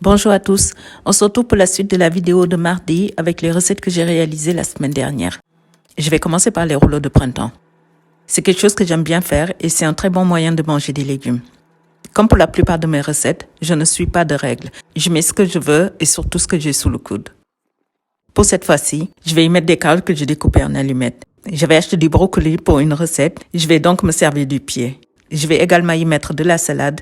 Bonjour à tous, on se retrouve pour la suite de la vidéo de mardi avec les recettes que j'ai réalisées la semaine dernière. Je vais commencer par les rouleaux de printemps. C'est quelque chose que j'aime bien faire et c'est un très bon moyen de manger des légumes. Comme pour la plupart de mes recettes, je ne suis pas de règles. Je mets ce que je veux et surtout ce que j'ai sous le coude. Pour cette fois-ci, je vais y mettre des carottes que j'ai découpées en allumettes. J'avais acheté du brocoli pour une recette, je vais donc me servir du pied. Je vais également y mettre de la salade,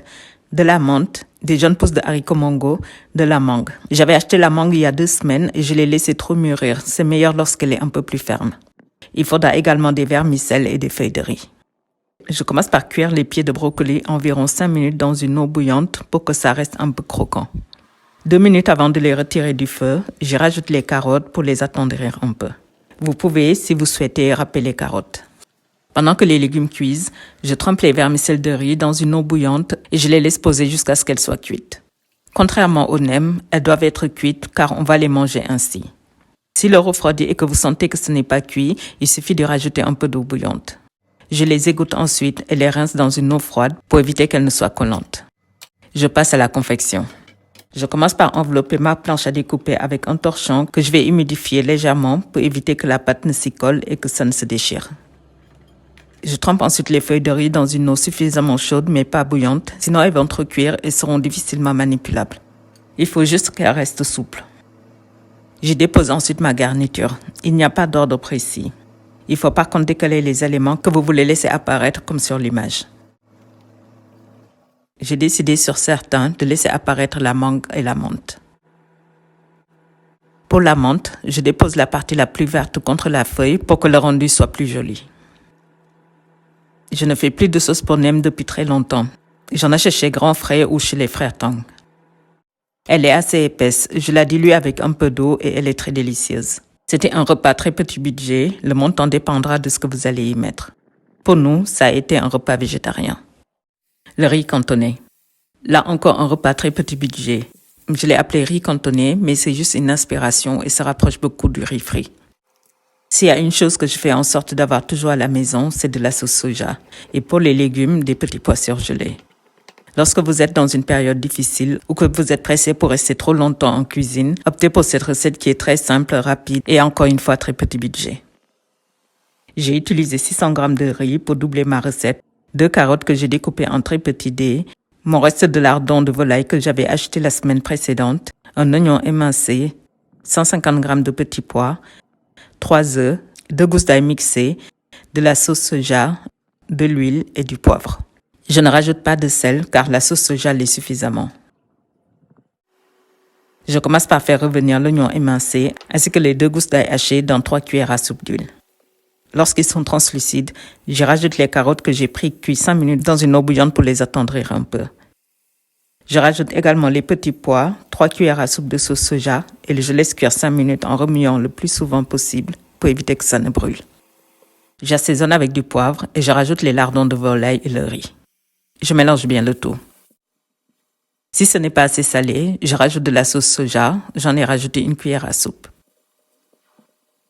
de la menthe, des jeunes pousses de haricots mongo, de la mangue. J'avais acheté la mangue il y a 2 semaines et je l'ai laissée trop mûrir. C'est meilleur lorsqu'elle est un peu plus ferme. Il faudra également des vermicelles et des feuilles de riz. Je commence par cuire les pieds de brocoli environ 5 minutes dans une eau bouillante pour que ça reste un peu croquant. 2 minutes avant de les retirer du feu, je rajoute les carottes pour les attendrir un peu. Vous pouvez, si vous souhaitez, râper les carottes. Pendant que les légumes cuisent, je trempe les vermicelles de riz dans une eau bouillante et je les laisse poser jusqu'à ce qu'elles soient cuites. Contrairement aux nems, elles doivent être cuites car on va les manger ainsi. Si le refroidit et que vous sentez que ce n'est pas cuit, il suffit de rajouter un peu d'eau bouillante. Je les égoutte ensuite et les rince dans une eau froide pour éviter qu'elles ne soient collantes. Je passe à la confection. Je commence par envelopper ma planche à découper avec un torchon que je vais humidifier légèrement pour éviter que la pâte ne s'y colle et que ça ne se déchire. Je trempe ensuite les feuilles de riz dans une eau suffisamment chaude mais pas bouillante, sinon elles vont trop cuire et seront difficilement manipulables. Il faut juste qu'elles restent souples. Je dépose ensuite ma garniture. Il n'y a pas d'ordre précis. Il faut par contre décaler les éléments que vous voulez laisser apparaître comme sur l'image. J'ai décidé sur certains de laisser apparaître la mangue et la menthe. Pour la menthe, je dépose la partie la plus verte contre la feuille pour que le rendu soit plus joli. Je ne fais plus de sauce pour nem depuis très longtemps. J'en achète chez Grand Frais ou chez les frères Tang. Elle est assez épaisse, je la dilue avec un peu d'eau et elle est très délicieuse. C'était un repas très petit budget, le montant dépendra de ce que vous allez y mettre. Pour nous, ça a été un repas végétarien. Le riz cantonais. Là encore un repas très petit budget. Je l'ai appelé riz cantonais, mais c'est juste une inspiration et ça rapproche beaucoup du riz frit. S'il y a une chose que je fais en sorte d'avoir toujours à la maison, c'est de la sauce soja. Et pour les légumes, des petits pois surgelés. Lorsque vous êtes dans une période difficile ou que vous êtes pressé pour rester trop longtemps en cuisine, optez pour cette recette qui est très simple, rapide et encore une fois très petit budget. J'ai utilisé 600 g de riz pour doubler ma recette, 2 carottes que j'ai découpées en très petits dés, mon reste de lardons de volaille que j'avais acheté la semaine précédente, un oignon émincé, 150 g de petits pois, 3 œufs, 2 gousses d'ail mixées, de la sauce soja, de l'huile et du poivre. Je ne rajoute pas de sel car la sauce soja l'est suffisamment. Je commence par faire revenir l'oignon émincé ainsi que les 2 gousses d'ail hachées dans 3 cuillères à soupe d'huile. Lorsqu'ils sont translucides, je rajoute les carottes que j'ai cuit 5 minutes dans une eau bouillante pour les attendrir un peu. Je rajoute également les petits pois, 3 cuillères à soupe de sauce soja et je laisse cuire 5 minutes en remuant le plus souvent possible pour éviter que ça ne brûle. J'assaisonne avec du poivre et je rajoute les lardons de volaille et le riz. Je mélange bien le tout. Si ce n'est pas assez salé, je rajoute de la sauce soja, j'en ai rajouté 1 cuillère à soupe.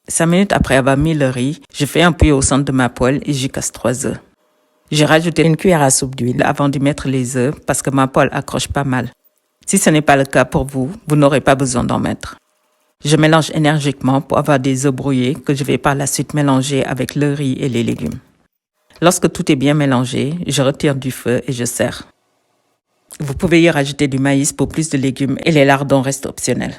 5 minutes après avoir mis le riz, je fais un puits au centre de ma poêle et j'y casse 3 œufs. J'ai rajouté 1 cuillère à soupe d'huile avant d'y mettre les œufs parce que ma poêle accroche pas mal. Si ce n'est pas le cas pour vous, vous n'aurez pas besoin d'en mettre. Je mélange énergiquement pour avoir des œufs brouillés que je vais par la suite mélanger avec le riz et les légumes. Lorsque tout est bien mélangé, je retire du feu et je sers. Vous pouvez y rajouter du maïs pour plus de légumes et les lardons restent optionnels.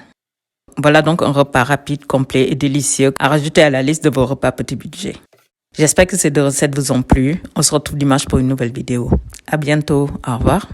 Voilà donc un repas rapide, complet et délicieux à rajouter à la liste de vos repas petit budget. J'espère que ces 2 recettes vous ont plu. On se retrouve dimanche pour une nouvelle vidéo. À bientôt. Au revoir.